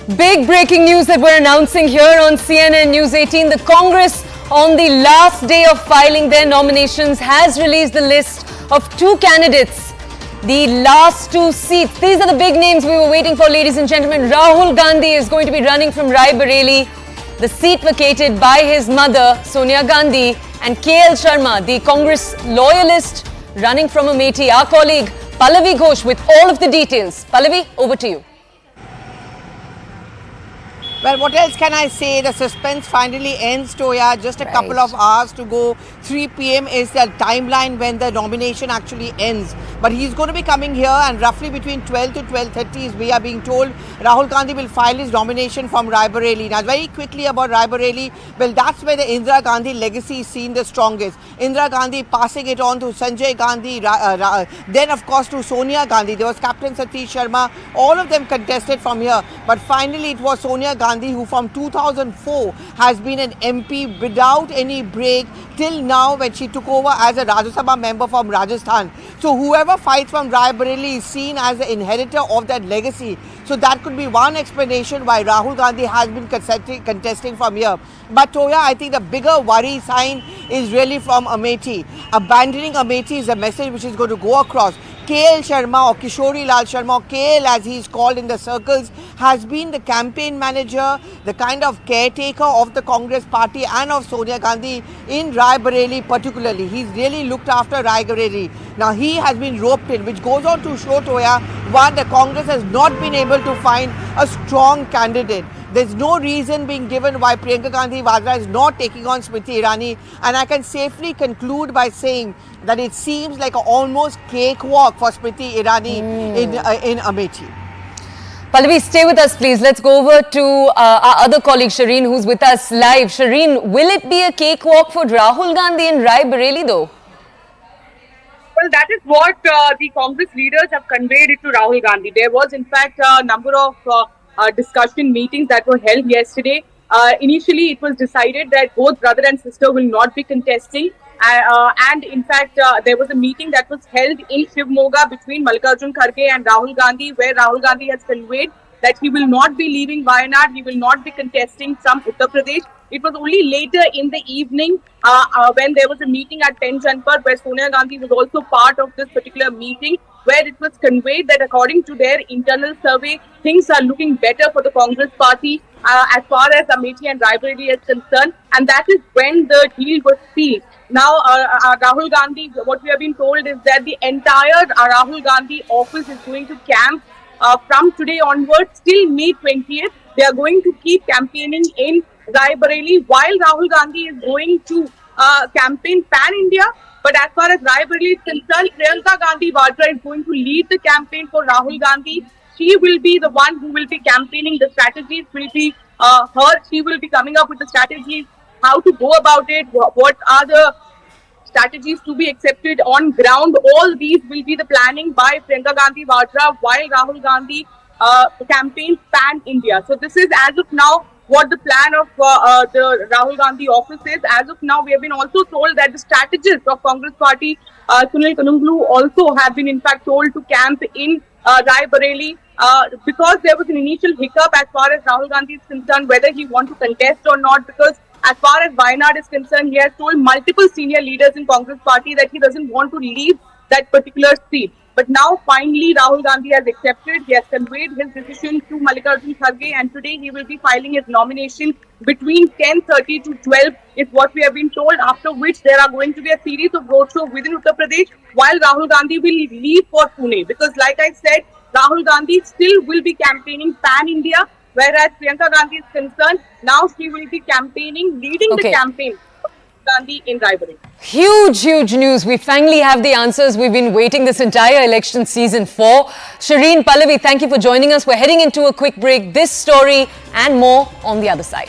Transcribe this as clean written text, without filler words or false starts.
Big breaking news that we're announcing here on CNN News 18. The Congress, on the last day of filing their nominations, has released the list of two candidates. The last two seats. These are the big names we were waiting for, ladies and gentlemen. Rahul Gandhi is going to be running from Rai Bareli, the seat vacated by his mother, Sonia Gandhi, and KL Sharma, the Congress loyalist, running from Amethi. Our colleague Pallavi Ghosh with all of the details. Pallavi, over to you. Well, what else can I say? The suspense finally ends, Toya. Just a couple of hours to go. 3 p.m. is the timeline when the nomination actually ends. But he's going to be coming here, and roughly between 12 to 12:30, we are being told, Rahul Gandhi will file his nomination from Rai Bareli. Now, very quickly about Rai Bareli, well, that's where the Indira Gandhi legacy is seen the strongest. Indira Gandhi passing it on to Sanjay Gandhi, then of course to Sonia Gandhi. There was Captain Satish Sharma. All of them contested from here. But finally, it was Sonia Gandhi, who from 2004 has been an MP without any break till now, when she took over as a Rajya Sabha member from Rajasthan. So whoever fights from Rai Bareli is seen as the inheritor of that legacy. So that could be one explanation why Rahul Gandhi has been contesting from here. But Toya, I think the bigger worry sign is really from Amethi. Abandoning Amethi is a message which is going to go across. KL Sharma, or Kishori Lal Sharma, or KL as he is called in the circles, has been the campaign manager, the kind of caretaker of the Congress party and of Sonia Gandhi in Rai Bareli particularly. He's really looked after Rai Bareli. Now he has been roped in, which goes on to show, Toya, one, the Congress has not been able to find a strong candidate. There's no reason being given why Priyanka Gandhi Vadra is not taking on Smriti Irani, and I can safely conclude by saying that it seems like an almost cakewalk for Smriti Irani in Amethi. Pallavi, stay with us, please. Let's go over to our other colleague, Shireen, who's with us live. Shireen, will it be a cakewalk for Rahul Gandhi in Rai Bareli, though? Well, that is what the Congress leaders have conveyed it to Rahul Gandhi. There was, in fact, a number of discussion meetings that were held yesterday. Initially, it was decided that both brother and sister will not be contesting. And in fact, there was a meeting that was held in Shivmoga between Mallikarjun Kharge and Rahul Gandhi, where Rahul Gandhi has conveyed that he will not be leaving Wayanad, he will not be contesting from Uttar Pradesh. It was only later in the evening when there was a meeting at Pen Janpad, where Sonia Gandhi was also part of this particular meeting, where it was conveyed that according to their internal survey, things are looking better for the Congress party as far as Amethi and Rai Bareli is concerned. And that is when the deal was sealed. Now, Rahul Gandhi, what we have been told is that the entire Rahul Gandhi office is going to camp from today onwards till May 20th. They are going to keep campaigning in Rai Bareli, while Rahul Gandhi is going to campaign pan-India. But as far as Rai Bareli is concerned, Priyanka Gandhi Vadra is going to lead the campaign for Rahul Gandhi. She will be the one who will be campaigning. The strategies will be her. She will be coming up with the strategies, how to go about it, what are the strategies to be accepted on ground. All these will be the planning by Priyanka Gandhi Vadra, while Rahul Gandhi campaigns pan-India. So this is, as of now, what the plan of the Rahul Gandhi office is. As of now, we have been also told that the strategists of Congress party, Sunil Kanunglu, also have been in fact told to camp in Rai Bareli because there was an initial hiccup as far as Rahul Gandhi is concerned, whether he wants to contest or not, because as far as Wayanad is concerned, he has told multiple senior leaders in Congress party that he doesn't want to leave that particular seat. But now, finally, Rahul Gandhi has accepted. He has conveyed his decision to Mallikarjun Kharge, and today he will be filing his nomination between 10:30 to 12 is what we have been told, after which there are going to be a series of roadshows within Uttar Pradesh, while Rahul Gandhi will leave for Pune. Because like I said, Rahul Gandhi still will be campaigning pan-India, whereas Priyanka Gandhi is concerned, now she will be campaigning, leading the campaign. Gandhi in Rai Bareli. Huge news. We finally have the answers we've been waiting this entire election season for. Shireen, Pallavi, thank you for joining us. We're heading into a quick break. This story and more on the other side.